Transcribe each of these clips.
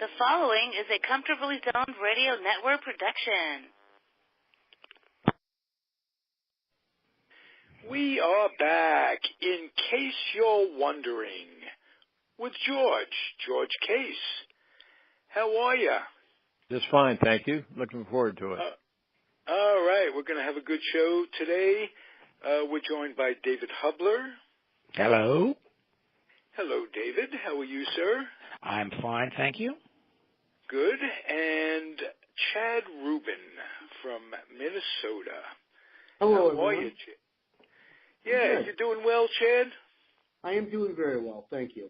The following is a Comfortably Zoned Radio Network production. We are back, in case you're wondering, with George Case. How are you? Just fine, thank you. Looking forward to it. All right, we're going to have a good show today. We're joined by David Hubler. Hello. Hello, David. How are you, sir? I'm fine, thank you. Good. And Chad Rubin from Minnesota. Hello, How are you, Chad? Yeah, you're doing well, Chad? I am doing very well, thank you.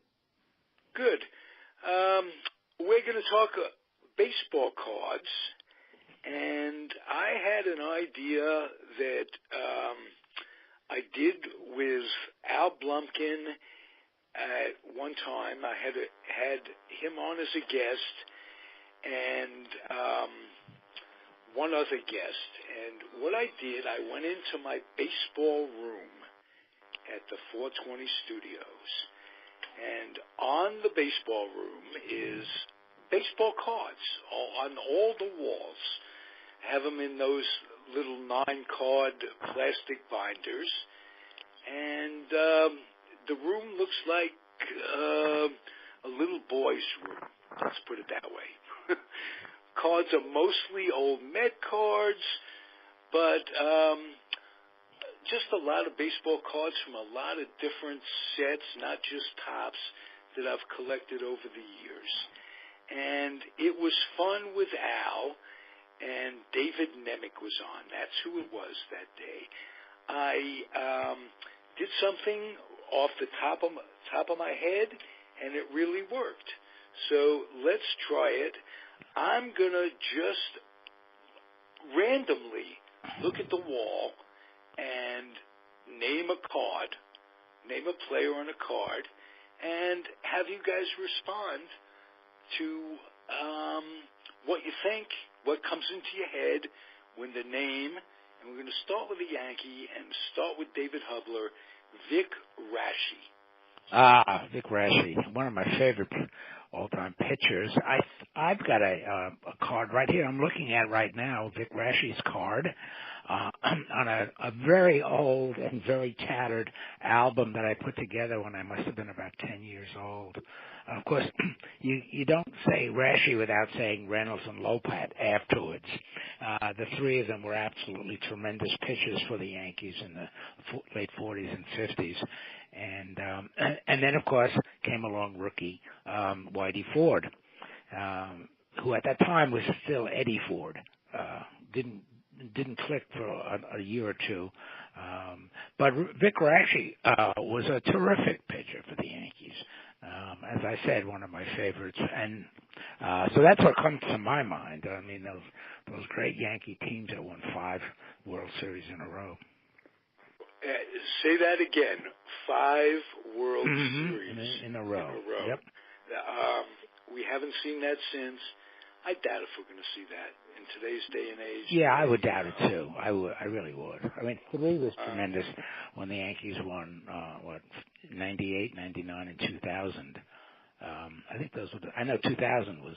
Good. We're going to talk baseball cards, and I had an idea that I did with Al Blumkin at one time. I had him on as a guest, and one other guest. And what I did, I went into my baseball room at the 420 Studios, and on the baseball room is baseball cards on all the walls. I have them in those little 9-card plastic binders, and the room looks like a little boy's room. Let's put it that way. Cards are mostly old Met cards, but just a lot of baseball cards from a lot of different sets, not just tops, that I've collected over the years. And it was fun with Al, and David Nemec was on. That's who it was that day. I did something off the top of my head, and it really worked. So let's try it. I'm going to just randomly look at the wall and name a card, name a player on a card, and have you guys respond to what you think, what comes into your head when the name, and we're going to start with a Yankee and start with David Hubler, Vic Raschi. Vic Raschi, one of my favorite all-time pitchers. I've got a card right here I'm looking at right now, Vic Raschi's card, on a very old and very tattered album that I put together when I must have been about 10 years old. Of course, you don't say Raschi without saying Reynolds and Lopat afterwards. The three of them were absolutely tremendous pitchers for the Yankees in the late 40s and 50s. And then, of course, came along rookie Whitey Ford, who at that time was still Eddie Ford. Didn't click for a year or two. But Vic Raschi was a terrific pitcher for the Yankees. As I said, one of my favorites. And so that's what comes to my mind. I mean, those great Yankee teams that won 5 World Series in a row. Say that again. 5 World Series in a row. Yep. We haven't seen that since. I doubt if we're going to see that in today's day and age. Yeah, I would doubt it too. I really would. I mean, 3 was tremendous when the Yankees won 98, 99, and 2000. I think those were. I know 2000 was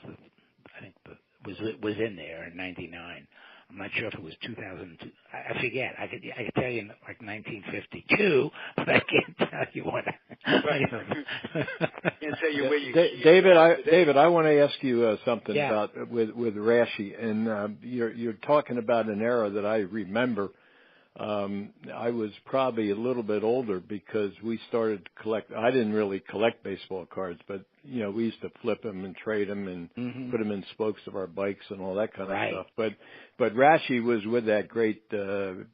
was in there in 99. I'm not sure if it was 2002. I forget. I could tell you like 1952, but I can't tell you what. Right. Can't tell you where you. David, I want to ask you something Yeah. about with Raschi, and you're talking about an era that I remember. I was probably a little bit older because we started to collect. I didn't really collect baseball cards, but we used to flip them and trade them and put them in spokes of our bikes and all that kind of stuff. But Raschi was with that great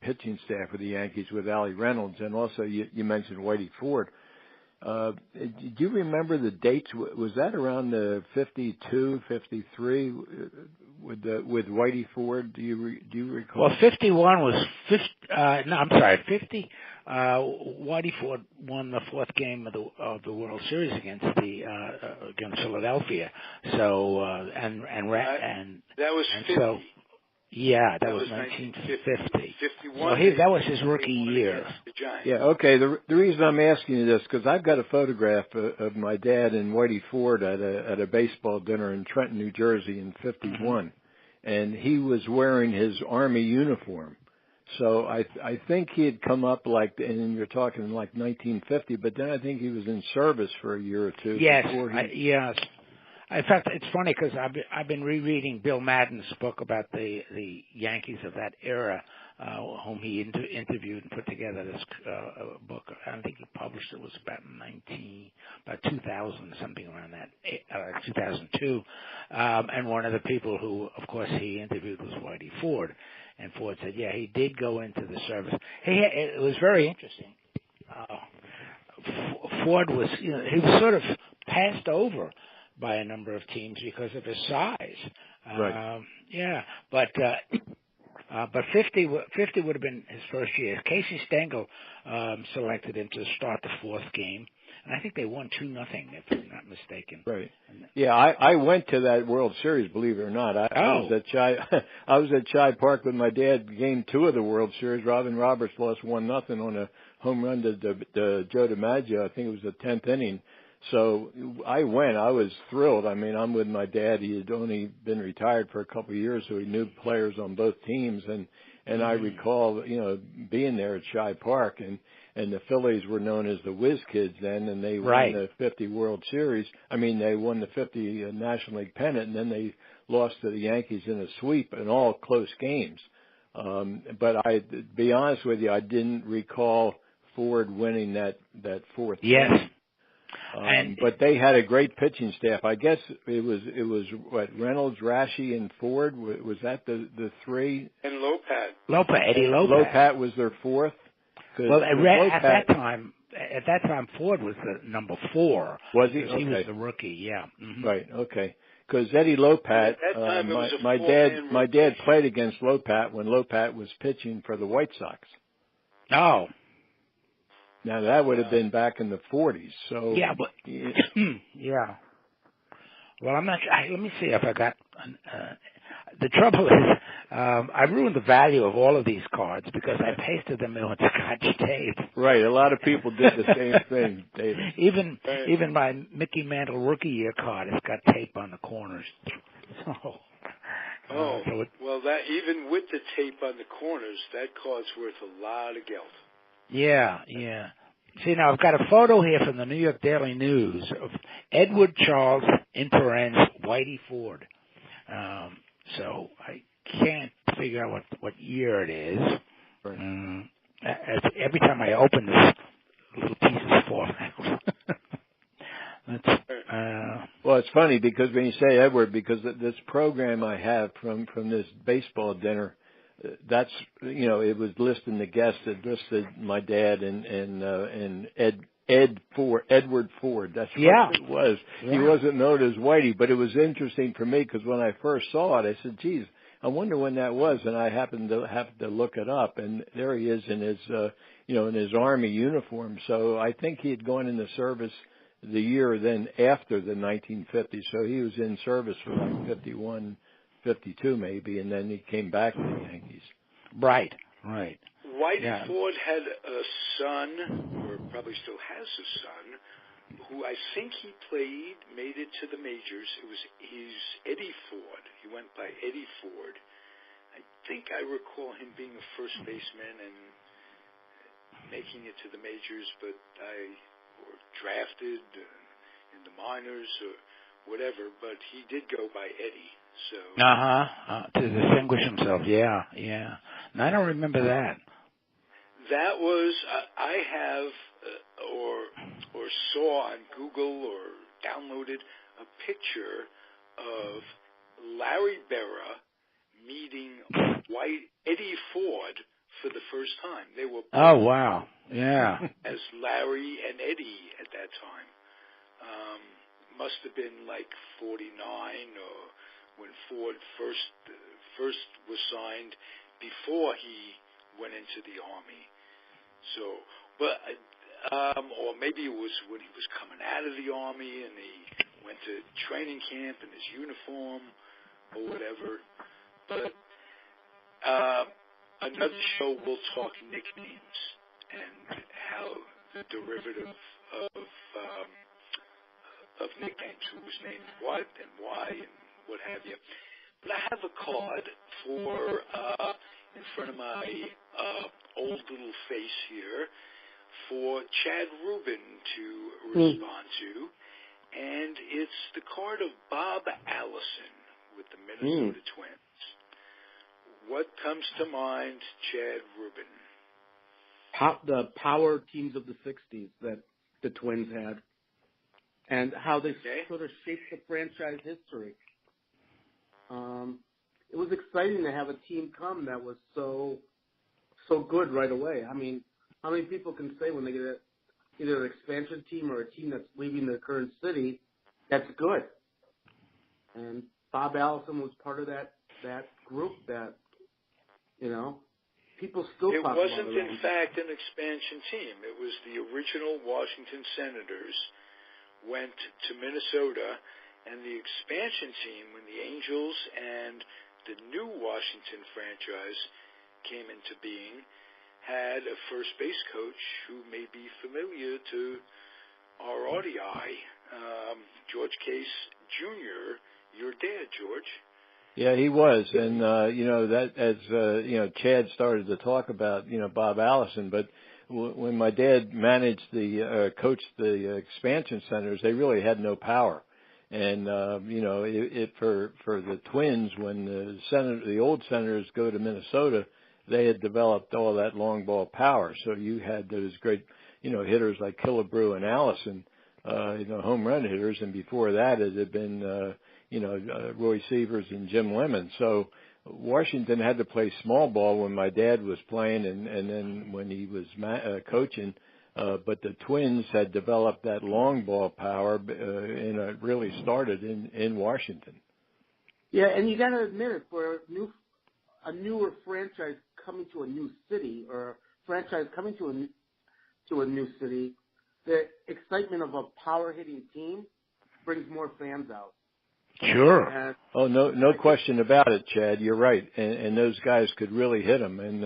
pitching staff of the Yankees with Allie Reynolds, and also you mentioned Whitey Ford. Do you remember the dates? Was that around the 52, 53 with Whitey Ford? Do you recall? Well, 51 was 50. No, I'm sorry, 50. Whitey Ford won the 4th game of the World Series against Philadelphia. So and that was 50. So Yeah, that was 1950. 51. So that was his rookie year. Yeah, okay. The reason I'm asking you this, because I've got a photograph of my dad and Whitey Ford at a baseball dinner in Trenton, New Jersey in 51. And he was wearing his Army uniform. So I think he had come up and you're talking like 1950, but then I think he was in service for a year or two. Yes, yes. In fact, it's funny because I've been rereading Bill Madden's book about the Yankees of that era, whom he interviewed and put together this book. I think he published it was about 2000, something around that, 2002. And one of the people who, of course, he interviewed was Whitey Ford. And Ford said, yeah, he did go into the service. It was very interesting. Ford was, he was sort of passed over by a number of teams because of his size. Right. Yeah, but 50 would have been his first year. Casey Stengel selected him to start the fourth game, and I think they won 2-0, if I'm not mistaken. Right. Yeah, I went to that World Series, believe it or not. I was at Chi Park with my dad. Game 2 of the World Series. Robin Roberts lost 1-0 on a home run to Joe DiMaggio. I think it was the 10th inning. So I went. I was thrilled. I mean, I'm with my dad. He had only been retired for a couple of years, so he knew players on both teams. And I recall, being there at Chi Park, and the Phillies were known as the Whiz Kids then, and they won the 50 World Series. I mean, they won the 50 National League pennant, and then they lost to the Yankees in a sweep in all close games. But to be honest with you, I didn't recall Ford winning that fourth game. But they had a great pitching staff. I guess it was what, Reynolds, Rashi, and Ford. Was that the three? And Lopat. Eddie Lopat. Lopat was their fourth. Well, at that time, Ford was the number 4. Was he? He was the rookie. Yeah. Mm-hmm. Right. Okay. Because Eddie Lopat, my dad played against Lopat when Lopat was pitching for the White Sox. Oh. Now that would have been back in the 40s. So yeah, but yeah. Well, I'm not. Let me see if I got. The trouble is, I ruined the value of all of these cards because I pasted them in with Scotch tape. Right. A lot of people did the same thing, David. Even my Mickey Mantle rookie year card has got tape on the corners. Well, that even with the tape on the corners, that card's worth a lot of geld. Yeah. See, now I've got a photo here from the New York Daily News of Edward Charles, in parens, Whitey Ford. So I can't figure out what year it is. Right. Every time I open this, little pieces fall out. Well, it's funny because when you say Edward, because this program I have from this baseball dinner, that's, it was listing the guests. It listed my dad and Edward Ford. That's what it was. Yeah. He wasn't known as Whitey, but it was interesting for me because when I first saw it, I said, geez, I wonder when that was. And I happened to have to look it up, and there he is in his, in his Army uniform. So I think he had gone into service the year then after the 1950s. So he was in service for like 51, 52 maybe, and then he came back to the Yankees. Right. Whitey Ford had a son, or probably still has a son, who I think he made it to the majors. He's Eddie Ford. He went by Eddie Ford. I think I recall him being a first baseman and making it to the majors, but or drafted in the minors or whatever, but he did go by Eddie. So to distinguish himself, yeah. And I don't remember that. That was I have or saw on Google or downloaded a picture of Larry Berra meeting Eddie Ford for the first time. They were oh wow, yeah, as Larry and Eddie at that time. Must have been like 49 or when Ford first was signed before he went into the Army. So, but or maybe it was when he was coming out of the Army and he went to training camp in his uniform or whatever. But Another show we'll talk nicknames and how the derivative of nicknames, who was named what and why and what have you. But I have a card for in front of my old little face here for Chad Rubin to respond to, and it's the card of Bob Allison with the Minnesota Twins. What comes to mind, Chad Rubin? The power teams of the 60s that the Twins had, and how they sort of shaped the franchise history. It was exciting to have a team come that was so good right away. I mean, how many people can say when they get either an expansion team or a team that's leaving their current city, that's good? And Bob Allison was part of that group that, people still talk about it. It wasn't, in fact, an expansion team. It was the original Washington Senators went to Minnesota, and the expansion team, when the Angels and the new Washington franchise came into being, had a first base coach who may be familiar to our RDI, George Case Jr., your dad, George. Yeah, he was, and that as Chad started to talk about Bob Allison, but when my dad managed coached the expansion centers, they really had no power, and for the Twins, when the old Senators go to Minnesota, they had developed all that long ball power, so you had those great hitters like Killebrew and Allison, home run hitters, and before that it had been Roy Sievers and Jim Lemon. So Washington had to play small ball when my dad was playing, and then when he was coaching. But the Twins had developed that long ball power, and it really started in Washington. Yeah, and you got to admit it, for a newer franchise coming to a new city, or a franchise coming to a new city, the excitement of a power hitting team brings more fans out. Sure. No question about it, Chad. You're right. And those guys could really hit them. And,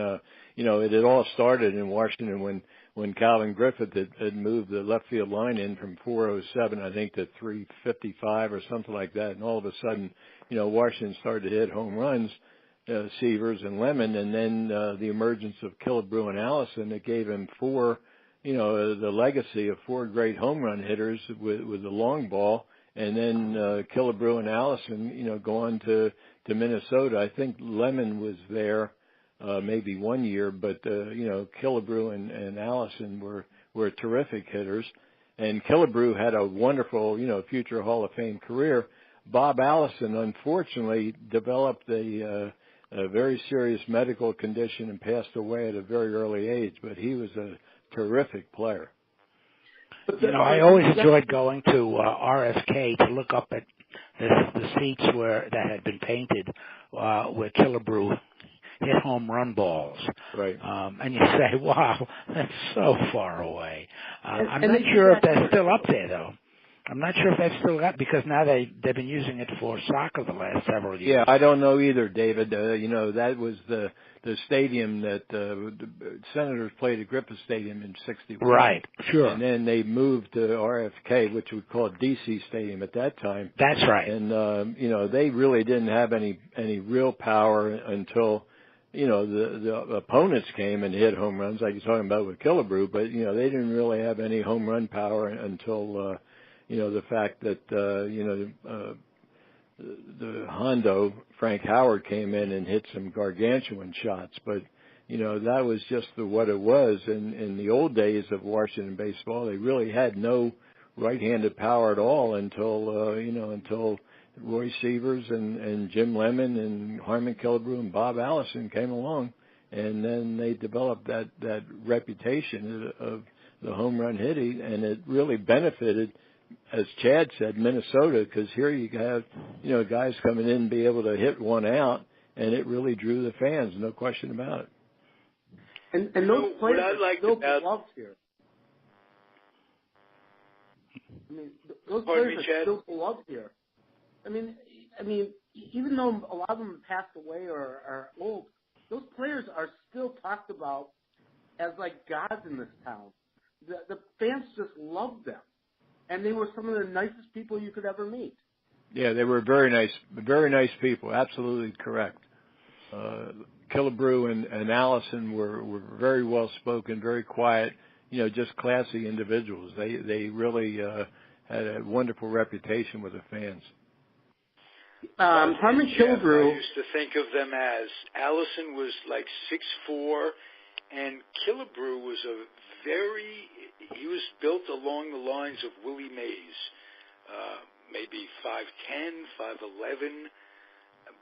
it had all started in Washington when Calvin Griffith had moved the left field line in from 407, I think, to 355 or something like that. And all of a sudden, Washington started to hit home runs, Sievers and Lemon. And then, the emergence of Killebrew and Allison, that gave him the legacy of four great home run hitters with the long ball. And then Killebrew and Allison, going to Minnesota. I think Lemon was there maybe one year, but Killebrew and Allison were terrific hitters. And Killebrew had a wonderful, future Hall of Fame career. Bob Allison, unfortunately, developed a very serious medical condition and passed away at a very early age. But he was a terrific player. I always enjoyed going to RFK to look up at the seats that had been painted where Killebrew hit home run balls. Right. And you say, wow, that's so far away. I'm not sure if they're still up there, though. I'm not sure if they've still got, because now they've been using it for soccer the last several years. Yeah, I don't know either, David. That was the stadium that the Senators played at Griffith Stadium in '61. Right, sure. And then they moved to RFK, which we called DC Stadium at that time. That's right. And they really didn't have any real power until the opponents came and hit home runs, like you're talking about with Killebrew. But they didn't really have any home run power until the fact that the Hondo, Frank Howard, came in and hit some gargantuan shots. But, that was just what it was. And in the old days of Washington baseball, they really had no right-handed power at all until Roy Sievers and Jim Lemon and Harmon Killebrew and Bob Allison came along. And then they developed that reputation of the home run hitting, and it really benefited, as Chad said, Minnesota, because here you have, guys coming in and be able to hit one out, and it really drew the fans, no question about it. And those players are still beloved here. I mean, those players are still beloved here. I mean, even though a lot of them passed away or are old, those players are still talked about as like gods in this town. The fans just loved them, and they were some of the nicest people you could ever meet. Yeah, they were very nice people. Absolutely correct. Killebrew and Allison were very well spoken, very quiet, just classy individuals. They really had a wonderful reputation with the fans. Harmon Killebrew. I used to think of them as Allison was like 6'4", and Killebrew was he was built along the lines of Willie Mays, maybe 5'10", 5'11",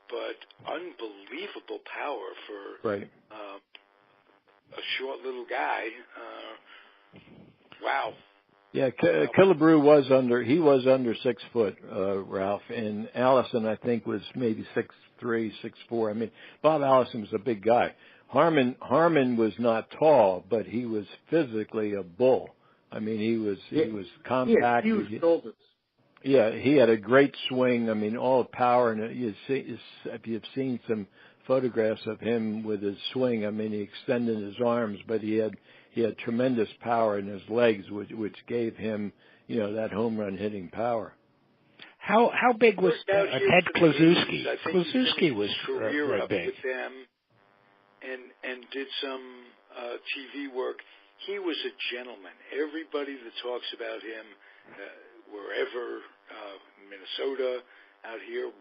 but unbelievable power for a short little guy. Wow. Yeah, Killebrew was under 6 foot, Ralph, and Allison I think was maybe 6'3", 6'4". I mean, Bob Allison was a big guy. Harmon was not tall, but he was physically a bull. I mean, he was compact. He had huge shoulders. Yeah, he had a great swing. I mean, all the power, and if you've seen some photographs of him with his swing, I mean, he extended his arms, but he had tremendous power in his legs, which gave him, that home run hitting power. How big was Ted Kluszewski? Kluszewski was career up big with them, and did some TV work. He was a gentleman. Everybody that talks about him, wherever, Minnesota, out here,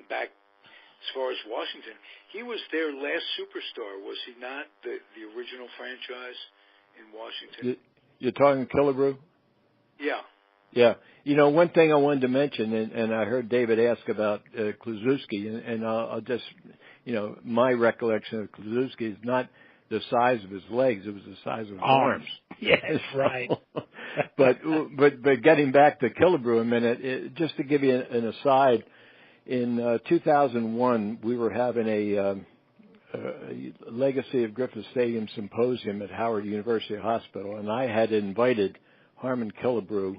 back as far as Washington, he was their last superstar, was he not? The original franchise in Washington. You're talking Killebrew? Yeah. Yeah. One thing I wanted to mention, and I heard David ask about Kluszewski, and I'll just, my recollection of Kluszewski is not the size of his legs; it was the size of his arms. Yes, right. but getting back to Killebrew a minute, just to give you an aside, in 2001 we were having a Legacy of Griffith Stadium symposium at Howard University Hospital, and I had invited Harmon Killebrew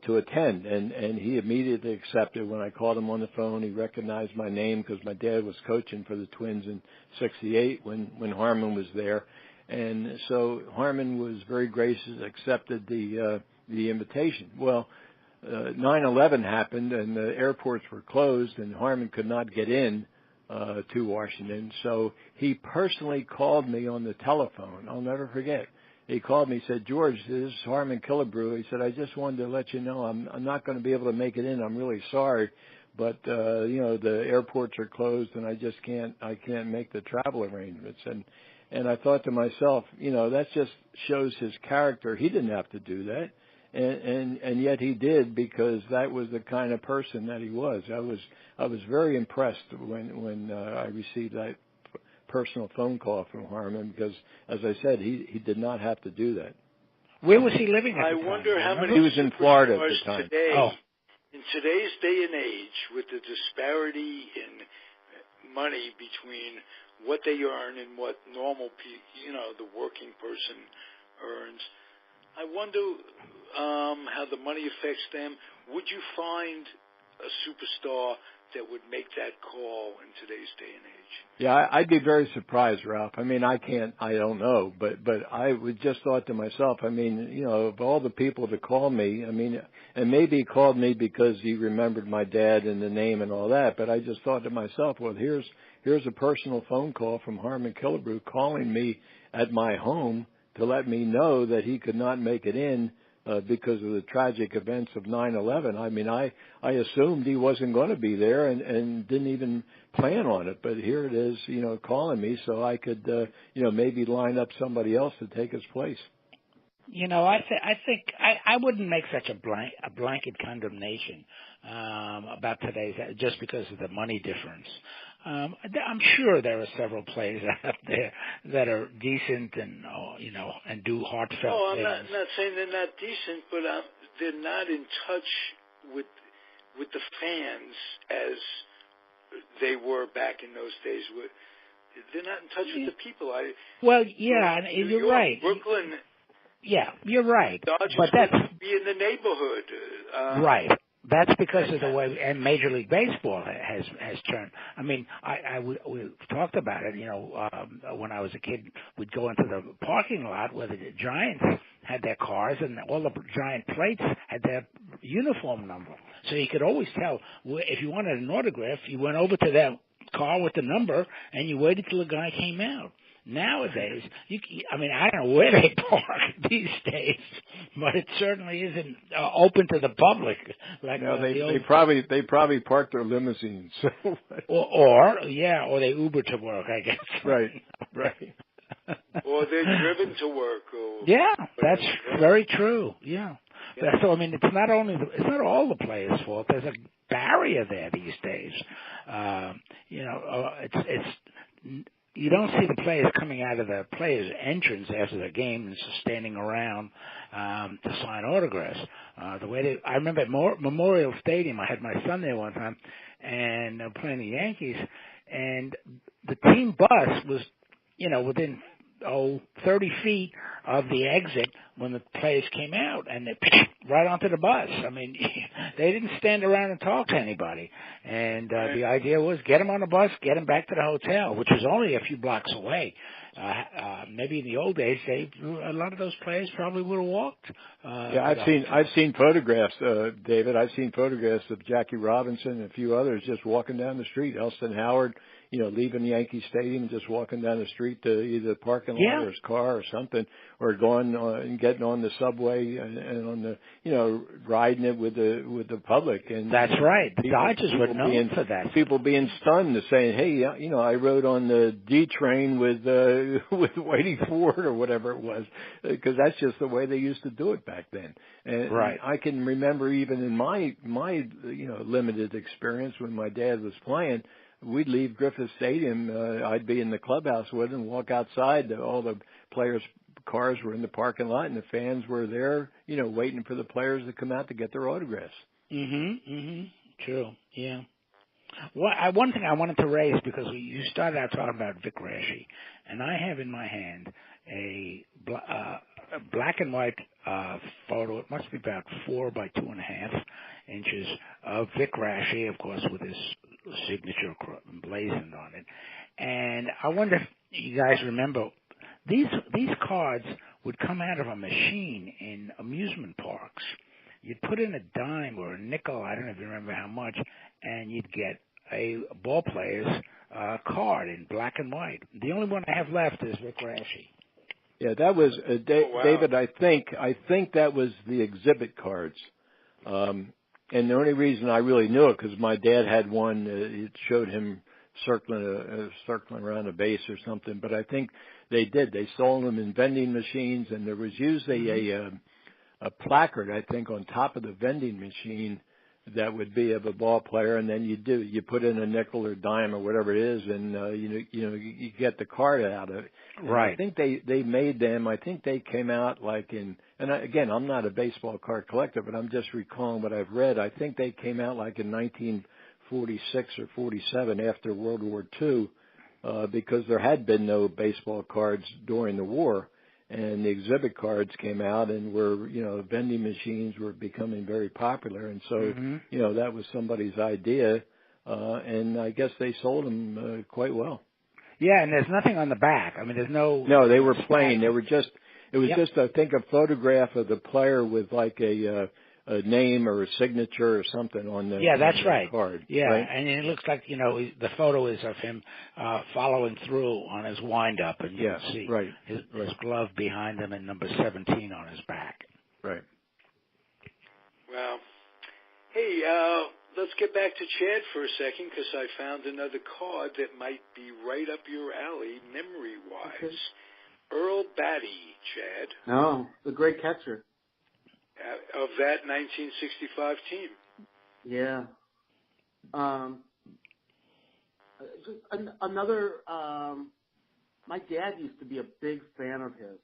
to attend, and he immediately accepted. When I called him on the phone, he recognized my name because my dad was coaching for the Twins in '68 when Harmon was there, and so Harmon was very gracious, accepted the invitation. Well, 9/11 happened, and the airports were closed, and Harmon could not get in to Washington, so he personally called me on the telephone. I'll never forget. He called me, said, "George, this is Harmon Killebrew." He said, "I just wanted to let you know I'm not going to be able to make it in. I'm really sorry, but the airports are closed, and I can't make the travel arrangements." And I thought to myself, that just shows his character. He didn't have to do that, and yet he did, because that was the kind of person that he was. I was very impressed when I received that personal phone call from Harmon, because, as I said, he did not have to do that. Where was he living at the time? I wonder how many he was in Florida at the time. Today, in today's day and age, with the disparity in money between what they earn and what normal the working person earns, I wonder how the money affects them. Would you find a superstar that would make that call in today's day and age? Yeah, I'd be very surprised, Ralph. I mean, I don't know, but I would just thought to myself, I mean, of all the people to call me, I mean, and maybe he called me because he remembered my dad and the name and all that, but I just thought to myself, well, here's a personal phone call from Harmon Killebrew calling me at my home to let me know that he could not make it in because of the tragic events of 9/11. I mean, I assumed he wasn't going to be there and didn't even plan on it. But here it is, calling me so I could, maybe line up somebody else to take his place. I think I wouldn't make such a blanket condemnation about today's, just because of the money difference. I'm sure there are several players out there that are decent and do heartfelt things. Oh, I'm not saying they're not decent, but they're not in touch with the fans as they were back in those days. They're not in touch with the people. You're right. Brooklyn. Yeah, you're right. Dodgers but that's be in the neighborhood. Right. That's because of the way and Major League Baseball has turned. I mean, we've talked about it. You know, when I was a kid, we'd go into the parking lot where the Giants had their cars, and all the Giant plates had their uniform number. So you could always tell if you wanted an autograph, you went over to their car with the number, and you waited till the guy came out. Nowadays, I don't know where they park these days, but it certainly isn't open to the public. Like no, they probably park their limousines. or they Uber to work, I guess. Right. Or they're driven to work. Yeah, that's very true. Yeah. So I mean, it's not all the players' fault. There's a barrier there these days. It's. You don't see the players coming out of the players' entrance after the game and just standing around to sign autographs. I remember at Memorial Stadium, I had my son there one time, and playing the Yankees, and the team bus was, within 30 feet of the exit when the players came out, and they right onto the bus. I mean, they didn't stand around and talk to anybody. And the idea was get them on the bus, get them back to the hotel, which was only a few blocks away. Maybe in the old days, a lot of those players probably would have walked. I've seen photographs, David. I've seen photographs of Jackie Robinson and a few others just walking down the street. Elston Howard, leaving Yankee Stadium, just walking down the street to either the parking lot or his car or something, or going and getting on the subway and on the, riding it with the public. And that's right. The Dodgers were known for that. People being stunned and saying, "Hey, I rode on the D train with Whitey Ford or whatever it was," because that's just the way they used to do it back then. And I can remember even in my limited experience when my dad was playing. We'd leave Griffith Stadium. I'd be in the clubhouse with him, walk outside. All the players' cars were in the parking lot, and the fans were there, waiting for the players to come out to get their autographs. True. Yeah. One thing I wanted to raise, because you started out talking about Vic Raschi, and I have in my hand a black and white photo. It must be about 4 by 2.5 inches of Vic Raschi, of course, with his signature emblazoned on it. And I wonder if you guys remember, these cards would come out of a machine in amusement parks. You'd put in a dime or a nickel, I don't know if you remember how much, and you'd get a ball player's card in black and white. The only one I have left is Vic Raschi. Yeah, that was David. I think that was the exhibit cards. And the only reason I really knew it because my dad had one. It showed him circling around a base or something. But I think they did. They sold them in vending machines, and there was usually a placard, I think, on top of the vending machine that would be of a ball player, and then you put in a nickel or dime or whatever it is, and you get the card out of it. Right. I think they made them. I think they came out like in. And again, I'm not a baseball card collector, but I'm just recalling what I've read. I think they came out like in 1946 or 47 after World War II, because there had been no baseball cards during the war. And the exhibit cards came out and were, vending machines were becoming very popular. And so, that was somebody's idea. And I guess they sold them quite well. Yeah, and there's nothing on the back. I mean, there's no... No, they were plain. They were just, it was just, I think, a photograph of the player with like a name or a signature or something on the that's right. card. Yeah, right? And it looks like, the photo is of him following through on his wind-up, and you can see his glove behind him and number 17 on his back. Right. Well, hey, let's get back to Chad for a second, because I found another card that might be right up your alley, memory-wise. Okay. Earl Batty, Chad. No, the great catcher. Of that 1965 team. Yeah. Just another. My dad used to be a big fan of his,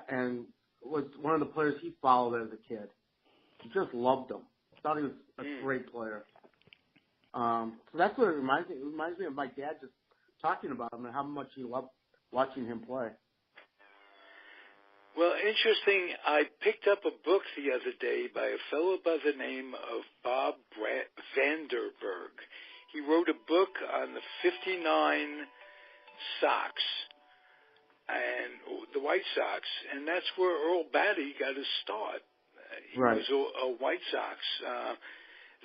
and was one of the players he followed as a kid. He just loved him. Thought he was a great player. So that's what it reminds me. It reminds me of my dad just talking about him and how much he loved watching him play. Well, interesting. I picked up a book the other day by a fellow by the name of Bob Vanderberg. He wrote a book on the 59 Sox and the White Sox, and that's where Earl Batty got his start. He Right. was a White Sox.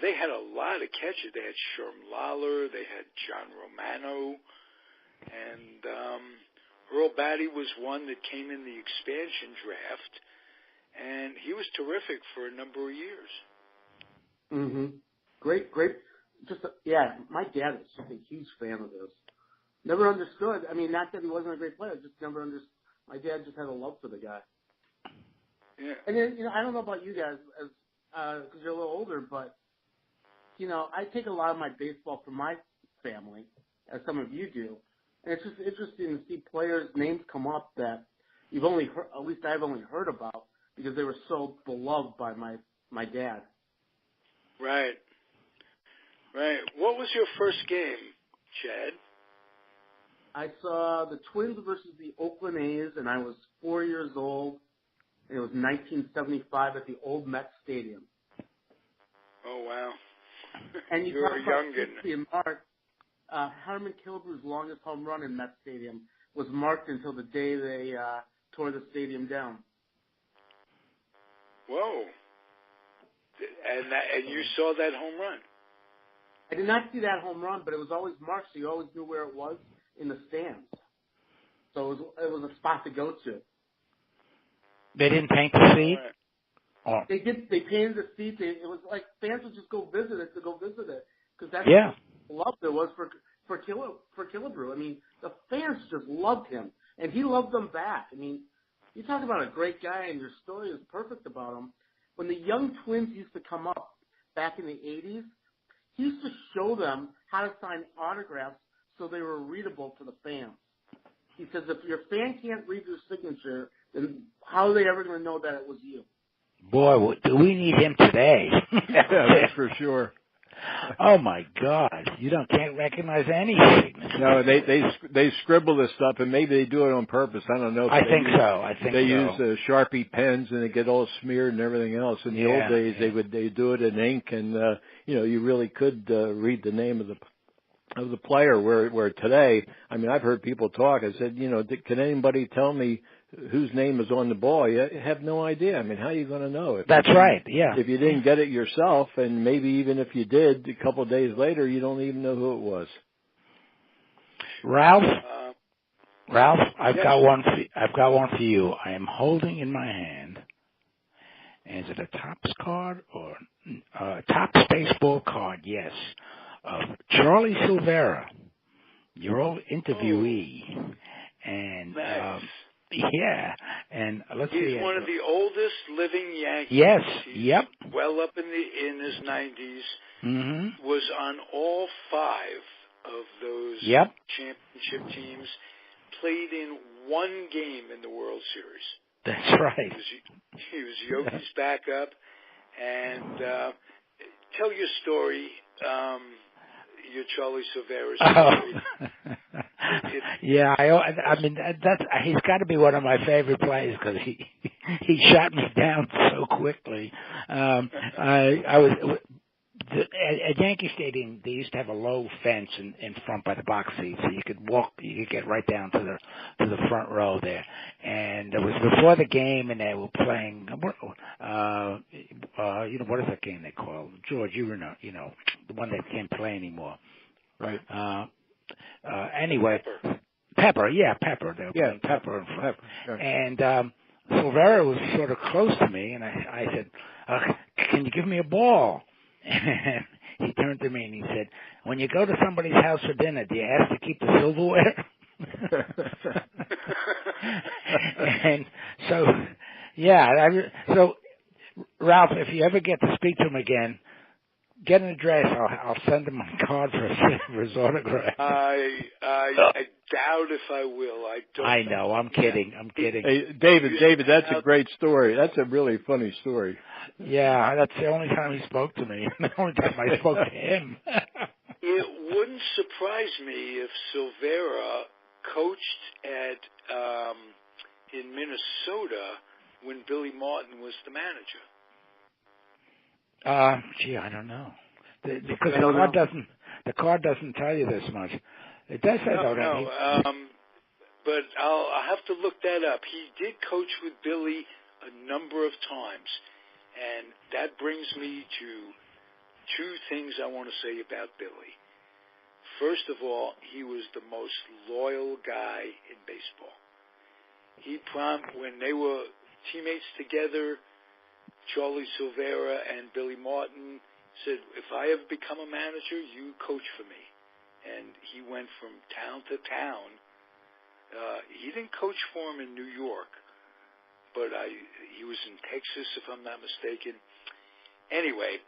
They had a lot of catchers. They had Sherm Lawler, they had John Romano, and Earl Batty was one that came in the expansion draft, and he was terrific for a number of years. Mm-hmm. Great. My dad was just a huge fan of this. Never understood. I mean, not that he wasn't a great player, just never understood. My dad just had a love for the guy. Yeah. And then, I don't know about you guys, because you're a little older, but I take a lot of my baseball from my family, as some of you do, and it's just interesting to see players' names come up that you've only heard, at least I've only heard about, because they were so beloved by my dad. Right. What was your first game, Chad? I saw the Twins versus the Oakland A's, and I was 4 years old, and it was 1975 at the old Met Stadium. Oh, wow. And you were a youngin'. And marked, Harmon Killebrew's longest home run in Met Stadium was marked until the day they tore the stadium down. Whoa. And you saw that home run? I did not see that home run, but it was always marked, so you always knew where it was in the stands. So it was a spot to go to. They didn't paint the seat? Right. Oh. They did. They painted the seat. It was like fans would just go visit it because that's yeah. how love there was for Killebrew. I mean, the fans just loved him, and he loved them back. I mean, you talk about a great guy, and your story is perfect about him. When the young Twins used to come up back in the 80s, he used to show them how to sign autographs so they were readable to the fans. He says, if your fan can't read your signature, then how are they ever going to know that it was you? Boy, do we need him today. Yeah, that's for sure. Oh my God! Can't recognize any signature. No, they scribble this stuff, and maybe they do it on purpose. I don't know. I think so. They use Sharpie pens, and they get all smeared and everything else. In the old days, they do it in ink, and you really could read the name of the player. Where today, I mean, I've heard people talk. I said, can anybody tell me whose name is on the ball? You have no idea. I mean, how are you going to know? That's right, yeah. If you didn't get it yourself, and maybe even if you did, a couple of days later, you don't even know who it was. Ralph, I've got one for you. I am holding in my hand. Is it a Topps card or Topps baseball card? Yes, of Charlie Silvera, your old interviewee, and. Nice. Yeah, and let's see. He's one of the oldest living Yankees. Yes, He's well up in his 90s. Mm-hmm. Was on all 5 of those championship teams. Played in one game in the World Series. That's right. He was Yogi's backup. And tell your story. Your Charlie Silvera story. I mean he's got to be one of my favorite players because he shot me down so quickly. I was at Yankee Stadium. They used to have a low fence in front by the box seat, so you could get right down to the front row there. And it was before the game, and they were playing. What is that game they call? George, you know, the one that can't play anymore. Right. Anyway, Pepper. They were playing Pepper in front. Sure. And Silvera was sort of close to me, and I said, "Can you give me a ball?" And he turned to me and he said, "When you go to somebody's house for dinner, do you ask to keep the silverware?" And so, so Ralph, if you ever get to speak to him again, get an address. I'll send him my card for his autograph. I doubt if I will. I know. I'm kidding. Hey, David, that's a great story. That's a really funny story. Yeah, that's the only time he spoke to me. The only time I spoke to him. It wouldn't surprise me if Silvera coached at in Minnesota when Billy Martin was the manager? Gee, I don't know. Because the card doesn't tell you this much. It does say but I'll have to look that up. He did coach with Billy a number of times, and that brings me to two things I want to say about Billy. First of all, he was the most loyal guy in baseball. When they were teammates together, Charlie Silvera and Billy Martin said, if I ever become a manager, you coach for me. And he went from town to town. He didn't coach for him in New York, but he was in Texas, if I'm not mistaken. Anyway,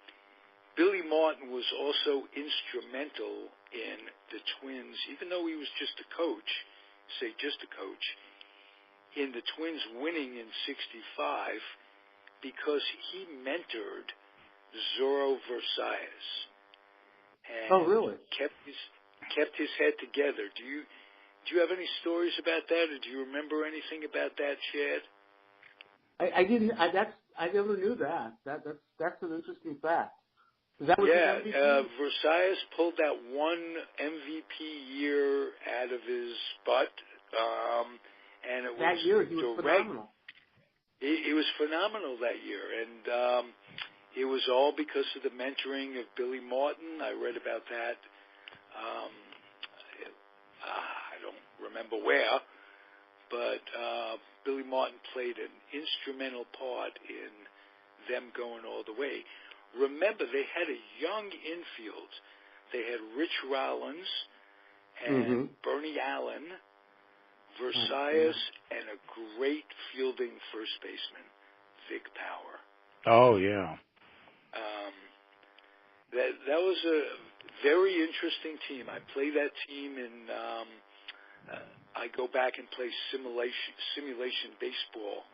Billy Martin was also instrumental in the Twins, even though he was just a coach, in the Twins winning in '65 because he mentored Zorro Versailles. And really? Kept his head together. Do you have any stories about that, or do you remember anything about that, Chad? I didn't. I never knew that. That's an interesting fact. That was Versailles pulled that one MVP year out of his butt, and it that was year he was phenomenal. He was phenomenal that year, and it was all because of the mentoring of Billy Martin. I read about that. I don't remember where, but Billy Martin played an instrumental part in them going all the way. Remember, they had a young infield. They had Rich Rollins and Bernie Allen, Versailles, and a great fielding first baseman, Vic Power. Oh, yeah. That was a very interesting team. I play that team in. I go back and play simulation baseball,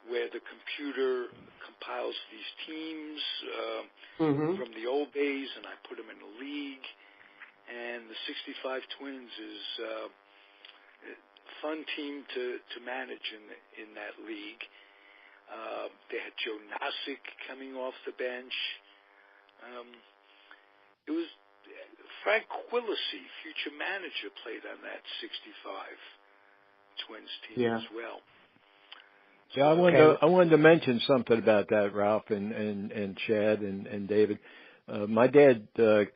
where the computer compiles these teams from the old days, and I put them in a league. And the '65 Twins is a fun team to manage in that league. They had Joe Nosick coming off the bench. It was Frank Quillisi, future manager, played on that '65 Twins team as well. Yeah, I wanted to mention something about that, Ralph and Chad and David. My dad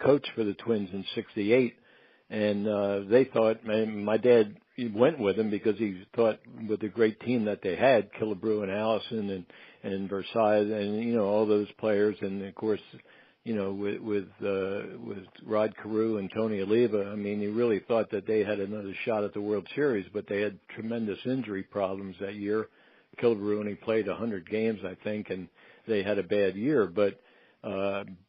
coached for the Twins in '68, and they thought, my dad went with him because he thought with the great team that they had, Killebrew and Allison and Versailles and all those players, and of course with Rod Carew and Tony Oliva. I mean, he really thought that they had another shot at the World Series, but they had tremendous injury problems that year. Killebrew only played 100 games, I think, and they had a bad year. But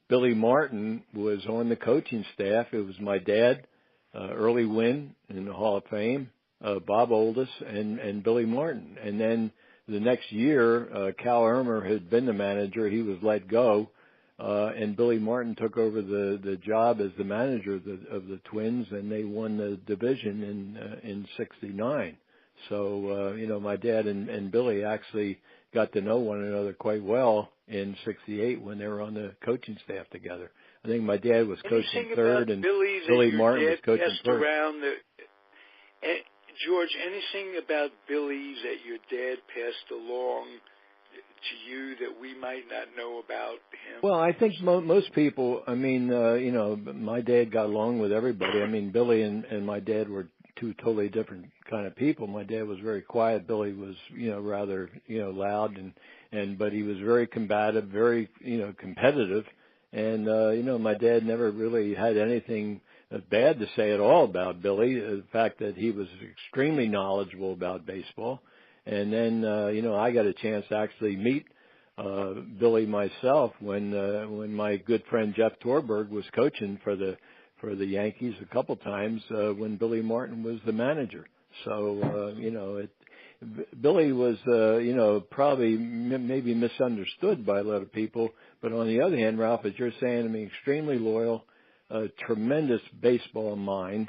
Billy Martin was on the coaching staff. It was my dad, Early Wynn in the Hall of Fame, Bob Oldus, and Billy Martin. And then the next year, Cal Irmer had been the manager. He was let go. And Billy Martin took over the job as the manager of the Twins, and they won the division in '69. So my dad and Billy actually got to know one another quite well in '68 when they were on the coaching staff together. I think my dad was coaching third, and Billy Martin was coaching first. George, anything about Billy that your dad passed along to you that we might not know about him? Well, I think most people, I mean, my dad got along with everybody. I mean, Billy and my dad were two totally different kind of people. My dad was very quiet. Billy was, rather, loud but he was very combative, very, competitive. And, my dad never really had anything bad to say at all about Billy. The fact that he was extremely knowledgeable about baseball. And then, I got a chance to actually meet Billy myself when my good friend Jeff Torberg was coaching for the Yankees a couple times when Billy Martin was the manager. So, Billy was, probably maybe misunderstood by a lot of people. But on the other hand, Ralph, as you're saying, I mean, extremely loyal, tremendous baseball mind.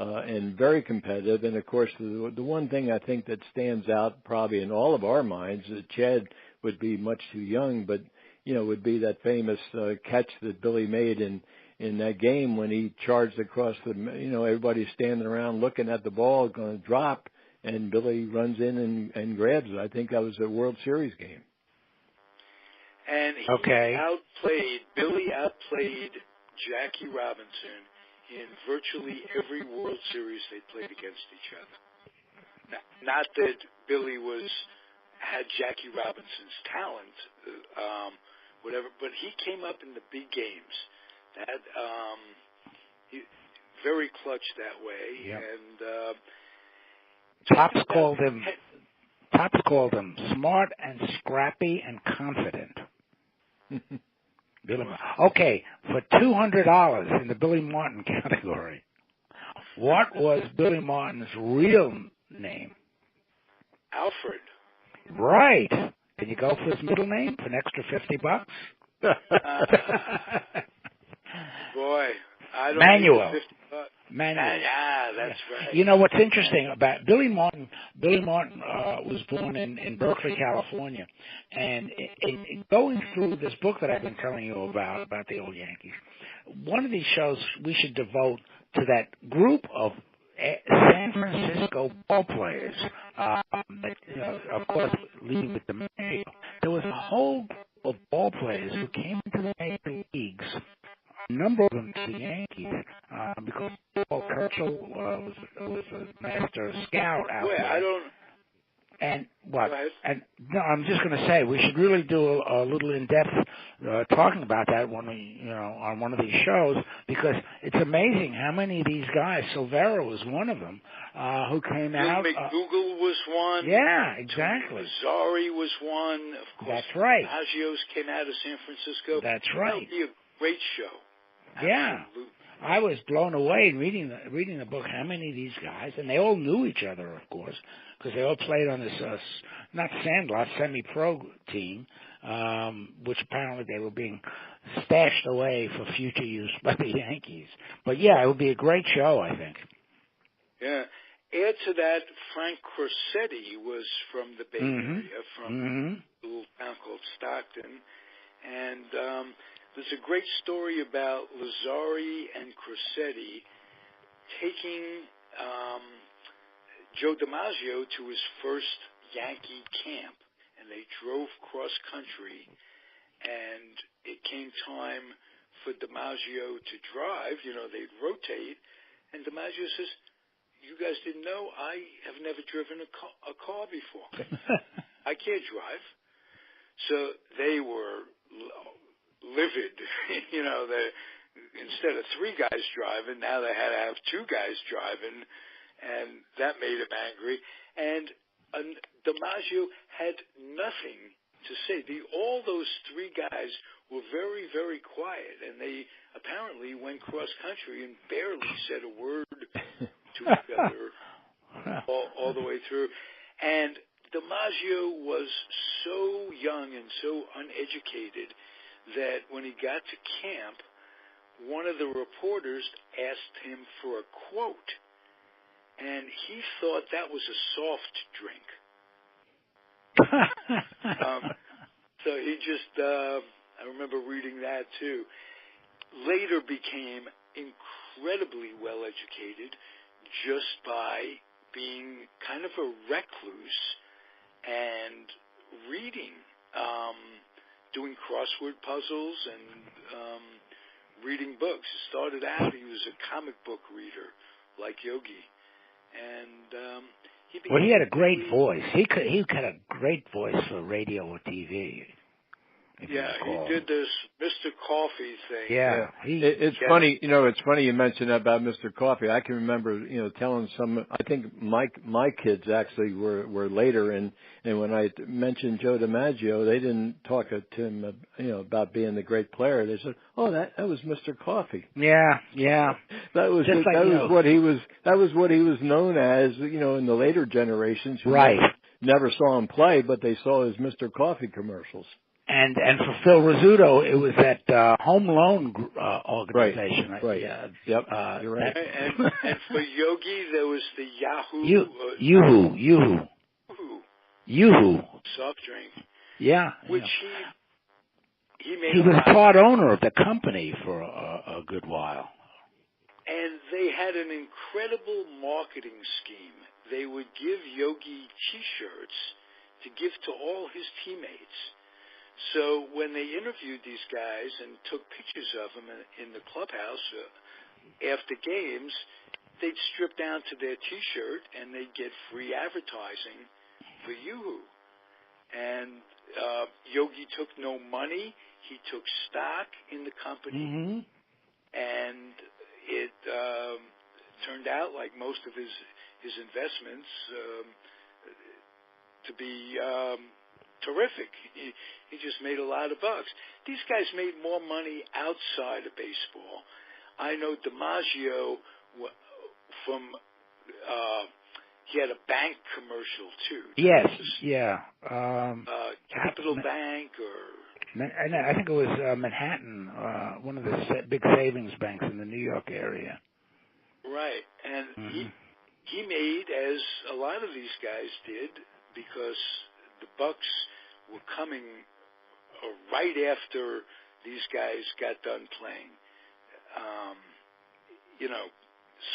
and very competitive. And of course, the one thing I think that stands out probably in all of our minds, Chad would be much too young, but would be that famous catch that Billy made in that game when he charged across everybody's standing around looking at the ball going to drop, and Billy runs in and grabs it. I think that was a World Series game. And Billy outplayed Jackie Robinson in virtually every World Series they played against each other. Not that Billy had Jackie Robinson's talent, whatever, but he came up in the big games. He very clutch that way. Yep. And Tops called him smart and scrappy and confident. Billy. Okay, for $200 in the Billy Martin category, what was Billy Martin's real name? Alfred. Right. Can you go for his middle name for an extra $50? Boy, I don't Manuel. Manuel. Yeah, that's right. You know what's interesting about Billy Martin? Billy Martin was born in Berkeley, California, and in going through this book that I've been telling you about the old Yankees, one of these shows we should devote to that group of San Francisco ball players. Of course, leading with the Mayo. There was a whole group of ball players who came into the major leagues. A number of them to the Yankees because Paul Churchill was a master scout out there. I don't. And what? And no, I'm just going to say we should really do a little in-depth talking about that when we, on one of these shows, because it's amazing how many of these guys. Silvera was one of them who came out. McDougal was one. Yeah, exactly. Mazzari was one. Of course, that's right. Agios came out of San Francisco. That's right. That would be a great show. Yeah. Absolutely. I was blown away reading the book, how many of these guys, and they all knew each other, of course, because they all played on this, not Sandlot, semi-pro team, which apparently they were being stashed away for future use by the Yankees. But, yeah, it would be a great show, I think. Yeah. Add to that, Frank Corsetti was from the Bay Area, from a little town called Stockton, and there's a great story about Lazzari and Corsetti taking Joe DiMaggio to his first Yankee camp, and they drove cross country, and it came time for DiMaggio to drive. They'd rotate, and DiMaggio says, "You guys didn't know I have never driven a car before. I can't drive." So they were livid, instead of three guys driving, now they had to have two guys driving, and that made him angry. And DiMaggio had nothing to say. All those three guys were very, very quiet, and they apparently went cross-country and barely said a word to each other all the way through. And DiMaggio was so young and so uneducated that when he got to camp, one of the reporters asked him for a quote, and he thought that was a soft drink. So he just, I remember reading that too, later became incredibly well educated just by being kind of a recluse and reading. Doing crossword puzzles and reading books. Started out, he was a comic book reader, like Yogi, and he had a great voice. He had a great voice for radio or TV. Yeah, he did this Mr. Coffee thing. Yeah. It's funny, it's funny you mentioned about Mr. Coffee. I can remember, telling I think my kids actually were later, and when I mentioned Joe DiMaggio, they didn't talk to him, about being the great player. They said, "Oh, that was Mr. Coffee." Yeah. That was what he was known as, in the later generations. Right. Never saw him play, but they saw his Mr. Coffee commercials. And for Phil Rizzuto, it was that home loan organization. Right. Yeah. Yep. You're right. And for Yogi, there was the Yahoo. Yoo-hoo. Soft drink. Yeah. Which he made. He was part owner of the company for a good while. And they had an incredible marketing scheme. They would give Yogi T-shirts to give to all his teammates. So when they interviewed these guys and took pictures of them in the clubhouse after games, they'd strip down to their T-shirt and they'd get free advertising for Yoo-hoo. And Yogi took no money. He took stock in the company. Mm-hmm. And it turned out, like most of his investments, to be terrific. He just made a lot of bucks. These guys made more money outside of baseball. I know DiMaggio he had a bank commercial too. Yes, yeah. Capital Bank or... I think it was Manhattan, one of the big savings banks in the New York area. Right, and he made, as a lot of these guys did, because the bucks were coming right after these guys got done playing.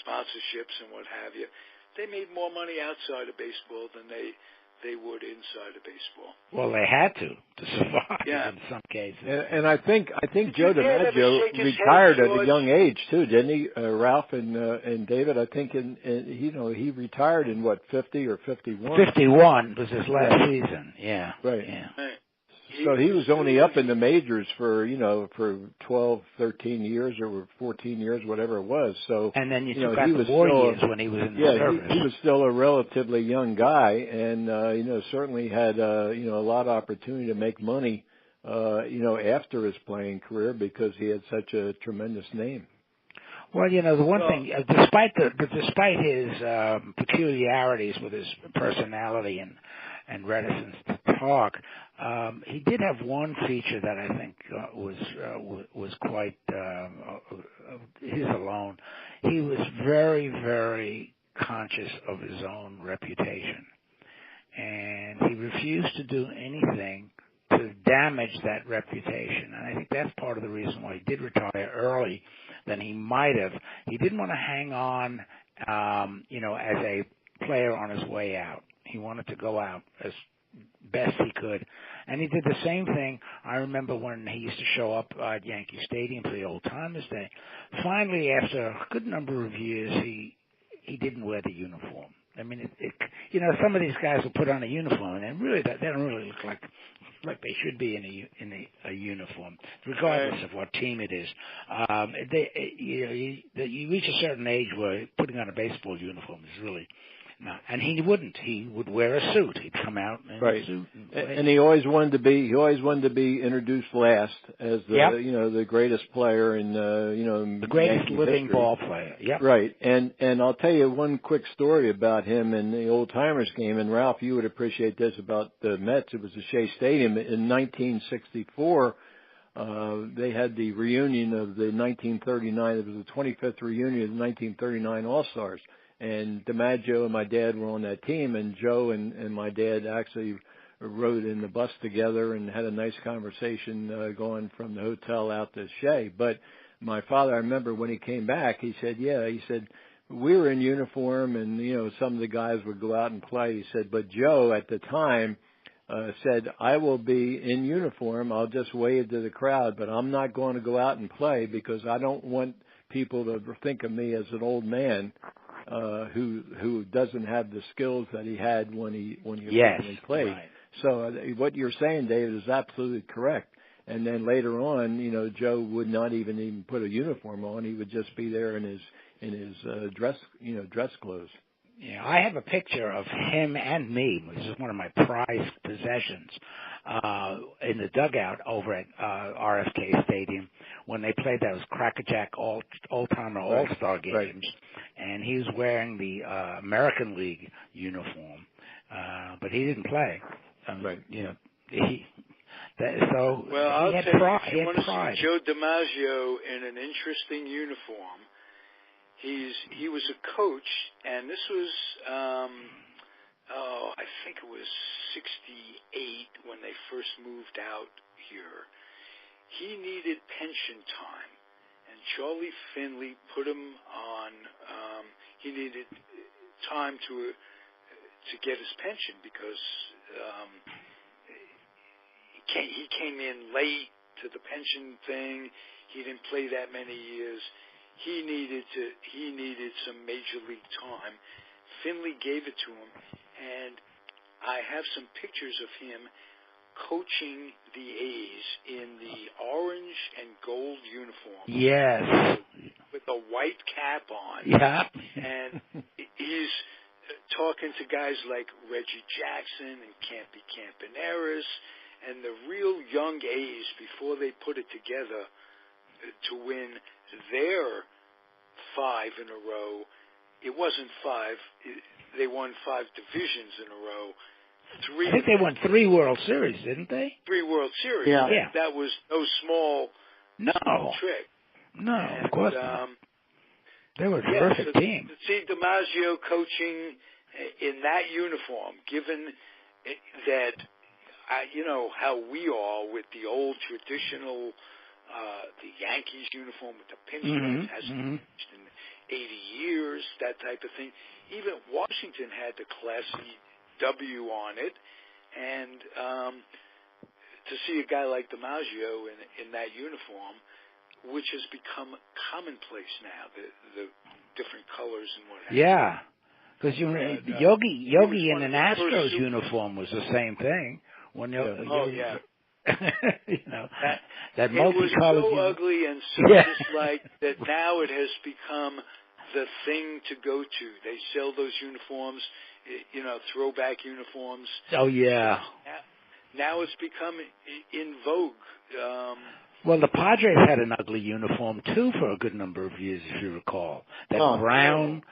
Sponsorships and what have you. They made more money outside of baseball than they would inside of baseball. Well, they had to survive in some cases. And I think Joe DiMaggio retired at a young age too, didn't he? Ralph and David, I think he retired in 50 or 51. 51 was his last season. Yeah. Right. Yeah. So he was only up in the majors for 12, 13 years or 14 years, whatever it was. So and then you took out the war years when he was in the service. He was still a relatively young guy, and certainly had a lot of opportunity to make money, after his playing career because he had such a tremendous name. Well, the one thing, despite his peculiarities with his personality and reticence to talk, he did have one feature that I think was quite his alone. He was very, very conscious of his own reputation, and he refused to do anything to damage that reputation. And I think that's part of the reason why he did retire early than he might have. He didn't want to hang on, as a player on his way out. He wanted to go out as best he could. And he did the same thing. I remember when he used to show up at Yankee Stadium for the Old Timers Day. Finally, after a good number of years, he didn't wear the uniform. I mean, some of these guys will put on a uniform, and really, they don't really look like they should be in a uniform, regardless of what team it is. You reach a certain age where putting on a baseball uniform is really not. And he wouldn't. He would wear a suit. He'd come out in a suit. And he always wanted to be introduced last as the greatest player in the greatest Yankee living history. ball player. Yep. Right. And I'll tell you one quick story about him in the Old Timers game. And Ralph, you would appreciate this about the Mets. It was the Shea Stadium in 1964. They had the reunion of the 1939. It was the 25th reunion of the 1939 All-Stars. And DiMaggio and my dad were on that team, and Joe and my dad actually rode in the bus together and had a nice conversation going from the hotel out to Shea. But my father, I remember when he came back, he said, we were in uniform, and, some of the guys would go out and play. He said, but Joe at the time said, I will be in uniform. I'll just wave to the crowd, but I'm not going to go out and play because I don't want people to think of me as an old man. Who doesn't have the skills that he had when he originally played. Right. So what you're saying, David, is absolutely correct. And then later on, Joe would not even put a uniform on. He would just be there in his dress clothes. Yeah, I have a picture of him and me, which is one of my prized possessions, in the dugout over at RFK Stadium when they played those Crackerjack All-Timer All-Star games. Right. And he was wearing the American League uniform, but he didn't play. Right. Well, I'll he had tell you, pride. if you want to pride. see Joe DiMaggio in an interesting uniform, he was a coach, and this was, I think it was 68 when they first moved out here. He needed pension time, and Charlie Finley put him on. He needed time to get his pension because he came in late to the pension thing. He didn't play that many years. He needed some major league time. Finley gave it to him, and I have some pictures of him coaching the A's in the orange and gold uniform. Yes. With a white cap on. Yeah. And he's talking to guys like Reggie Jackson and Campy Campaneris and the real young A's before they put it together to win their 5 in a row. It wasn't 5. They won 5 divisions in a row. I think they won 3 World Series, didn't they? 3 World Series. Yeah. That was no small trick. No, and, of course not. They were a terrific team. To see DiMaggio coaching in that uniform, given that, how we are with the old traditional, the Yankees uniform with the pinstripes, hasn't changed in 80 years, that type of thing. Even Washington had the classy W on it, and to see a guy like DiMaggio in that uniform, which has become commonplace now, the different colors and what have you. Yeah, because Yogi in an Astros uniform was the same thing. When that multicolored. It was so ugly and so disliked that now it has become the thing to go to. They sell those uniforms, throwback uniforms. Oh yeah. Now it's become in vogue. Well, the Padres had an ugly uniform too for a good number of years, if you recall. That brown,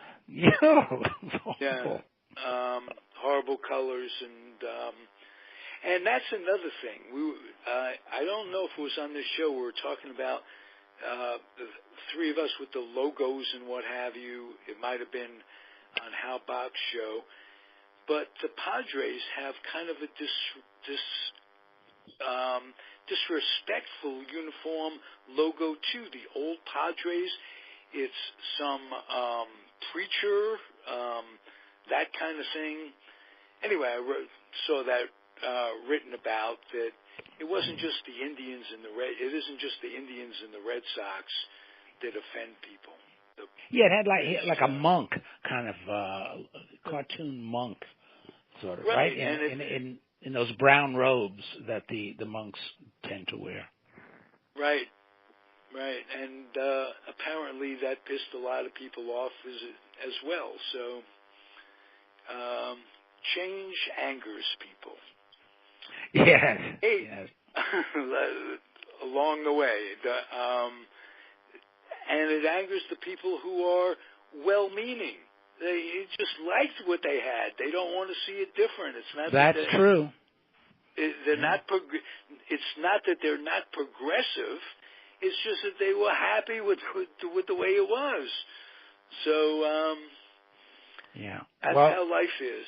horrible colors, and that's another thing. I don't know if it was on this show. We were talking about the 3 of us with the logos and what have you. It might have been on Hal Bach's show, but the Padres have kind of a disrespectful uniform logo too. The old Padres, it's some preacher, that kind of thing. Anyway, I saw that written about that. It wasn't just the Indians and it isn't just the Indians and the Red Sox that offend people. It had like a monk kind of cartoon monk sort of, right? In those brown robes that the monks tend to wear. Right. And apparently that pissed a lot of people off as well. So change angers people. Yes. Hey, yes. Along the way. And it angers the people who are well-meaning. They just liked what they had. They don't want to see it different. It's not. That's true. They're not. It's not that they're not progressive. It's just that they were happy with the way it was. So that's how life is.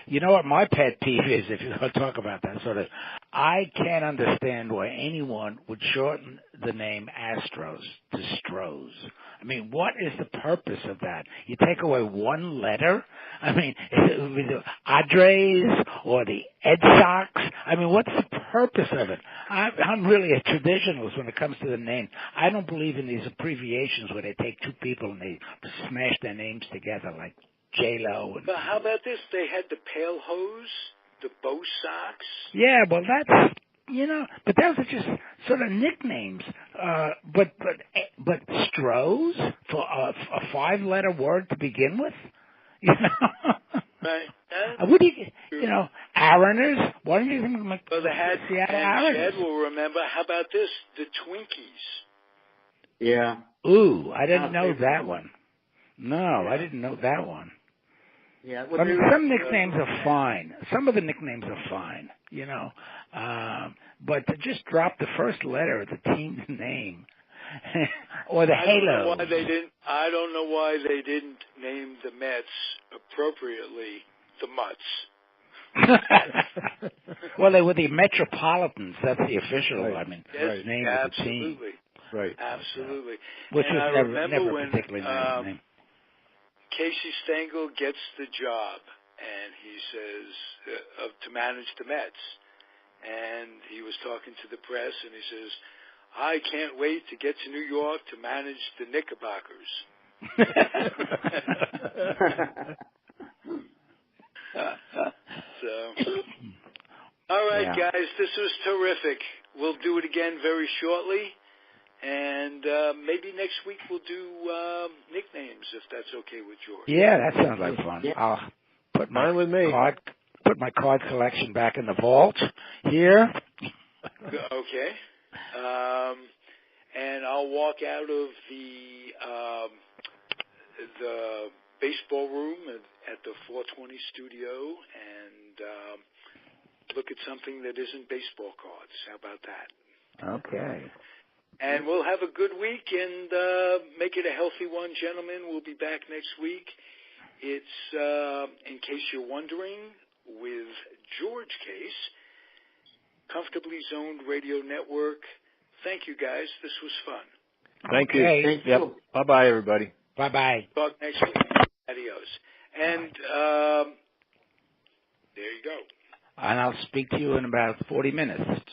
You know what my pet peeve is, if you're going to talk about that sort of, I can't understand why anyone would shorten the name Astros to Stros. I mean, what is the purpose of that? You take away one letter? I mean, it would be the Padres or the Ed Sox? I mean, what's the purpose of it? I'm really a traditionalist when it comes to the name. I don't believe in these abbreviations where they take 2 people and they smash their names together like J-Lo. But how about this? They had the Pale Hose, the Bo Sox. Yeah, well, that's, but those are just sort of nicknames. But Stros for a 5-letter word to begin with? Right. What do you, Aroners? Why don't you think like they had Seattle and Aroners? Chad will remember. How about this? The Twinkies. Yeah. Ooh, I didn't know that one. No, I didn't know that one. Yeah. I mean, some nicknames are fine. Some of the nicknames are fine, you know. But to just drop the first letter of the team's name or the halo. I don't know why they didn't name the Mets appropriately the Mutts. Well, they were the Metropolitans. That's the official, right. I mean, yes, name absolutely. of the team. Right. Absolutely. Which and was I remember never particularly nice name. Casey Stengel gets the job, and he says to manage the Mets. And he was talking to the press, and he says, I can't wait to get to New York to manage the Knickerbockers. So, all right, guys, this was terrific. We'll do it again very shortly. And maybe next week we'll do nicknames, if that's okay with George. Yeah, that sounds like fun. Yeah. I'll put my card collection back in the vault here. Okay. And I'll walk out of the baseball room at the 420 studio and look at something that isn't baseball cards. How about that? Okay. And we'll have a good week and make it a healthy one, gentlemen. We'll be back next week. It's, in case you're wondering, with George Case, Comfortably Zoned Radio Network. Thank you, guys. This was fun. Thank you. Okay. Yep. Bye-bye, everybody. Bye-bye. Talk next week. Adios. And there you go. And I'll speak to you in about 40 minutes.